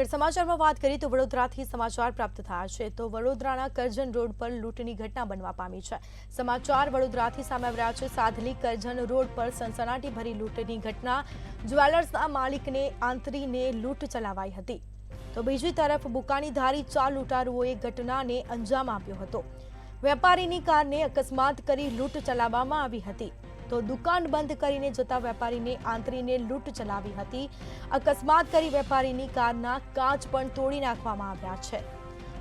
આગળ સમાચારમાં વાત કરીએ તો વડોદરાથી સમાચાર પ્રાપ્ત થયા છે તો વડોદરાના કરજણ રોડ પર લૂંટની ઘટના બનવા પામી છે। સમાચાર વડોદરાથી સામે આવી રહ્યા છે। સાધલી કરજણ રોડ પર સનસનાટી ભરી લૂંટની ઘટના। જ્વેલર્સના માલિકને આંતરીને લૂંટ ચલાવાઈ હતી તો બીજી તરફ બુકાનીધારી 4 લૂંટારુઓએ ઘટનાને અંજામ આપ્યો હતો। વેપારીની કારને અકસ્માત કરી લૂંટ ચલાવવામાં આવી હતી તો દુકાન બંધ કરીને જતા વેપારીને આંતરીને લૂંટ ચલાવી હતી। અકસ્માત કરી વેપારીની કારના કાચ પણ તોડી નાખવામાં આવ્યા છે।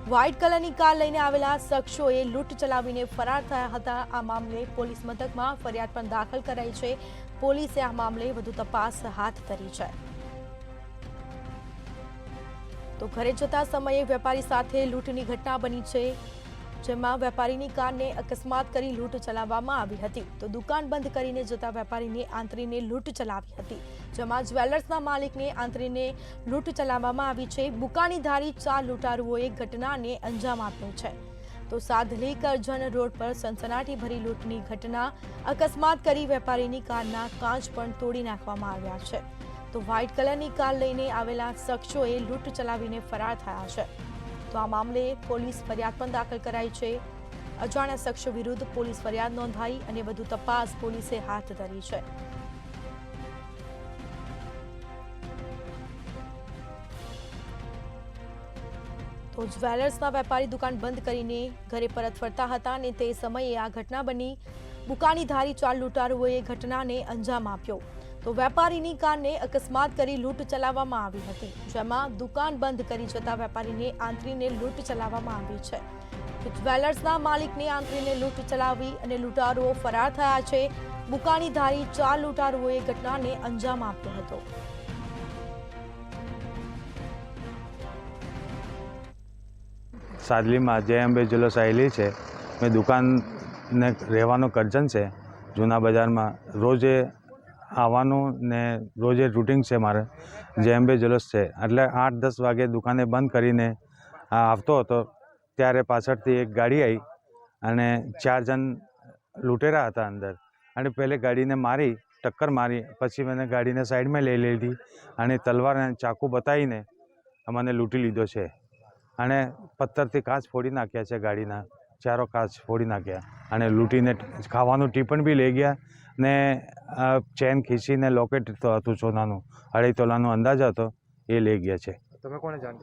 વ્હાઇટ કલરની કાર લઈને આવેલા શખ્સોએ લૂંટ ચલાવીને ફરાર થયા હતા। આ મામલે પોલીસ મથકમાં ફરિયાદ પણ દાખલ કરાઈ છે। પોલીસે આ મામલે વધુ તપાસ હાથ ધરી છે। તો ઘરે જતા સમયે વેપારી સાથે લૂંટની ઘટના બની છે જેમાં વેપારીની કારને અકસ્માત કરી લૂંટ ચલાવવામાં આવી હતી તો દુકાન બંધ કરીને જતા વેપારીને આંતરીને લૂંટ ચલાવી હતી જેમાં જ્વેલર્સના માલિકને આંતરીને લૂંટ ચલાવવામાં આવી છે। બુકાનીધારી 4 લૂંટારુઓએ ઘટનાને અંજામ આપ્યો છે તો સાધલી કરજણ રોડ પર સનસનાટી ભરી લૂંટની ઘટના। અકસ્માત કરી વેપારીની કારના કાચ પણ તોડી નાખવામાં આવ્યા છે તો વ્હાઇટ કલરની કાર લઈને આવેલા શખ્સોએ લૂંટ ચલાવીને ફરાર થયા છે તો આ મામલે પોલીસ ફરિયાદ પણ દાખલ કરાઈ છે। અજાણ્યા શખ્સો વિરુદ્ધ પોલીસ ફરિયાદ નોંધાઈ અને વધુ તપાસ પોલીસે હાથ ધરી છે। તો જ્વેલર્સના વેપારી દુકાન બંધ કરીને ઘરે પરત ફરતા હતા અને તે સમયે આ ઘટના બની। બુકાનીધારી 4 લૂંટારુઓએ ઘટનાને અંજામ આપ્યો તો વેપારીની કારને અકસ્માત કરી લૂંટ ચલાવવામાં આવી હતી જેમાં દુકાન બંધ કરી જતા વેપારીને આંતરીને લૂંટ ચલાવવામાં આવી છે તો જ્વેલર્સના માલિકને આંતરીને લૂંટ ચલાવી અને લૂંટારુઓ ફરાર થયા છે। બુકાનીધારી 4 લૂંટારુઓએ ઘટનાને અંજામ આપ્યો હતો। સાદલીમાં જય અંબે જ્વેલર્સ આવેલી છે। મેં દુકાનને રહેવાનો કરજણ છે। જૂના બજારમાં રોજે આવવાનું ને રોજે રૂટિન છે મારે। જય અંબે જ્વેલર્સ છે એટલે 8-10 વાગે દુકાને બંધ કરીને આવતો હતો ત્યારે પાછળથી એક ગાડી આવી અને 4 જણ લૂંટેરા હતા અંદર અને પહેલે ગાડીને મારી ટક્કર મારી પછી મને ગાડીને સાઈડમાં લઈ લીધી અને તલવાર અને ચાકુ બતાવીને મને લૂંટી લીધો છે અને પથ્થરથી કાચ ફોડી નાખ્યા છે। ગાડીના ચારો કાચ ફોડી નાખ્યા અને લૂંટીને ખાવાનું ટીપણ બી લઈ ગયા ને ચેન ખીચીને લોકેટ હતું સોનાનું 2.5 તોલાનો અંદાજ હતો એ લઈ ગયા છે। તમે કોને જાણ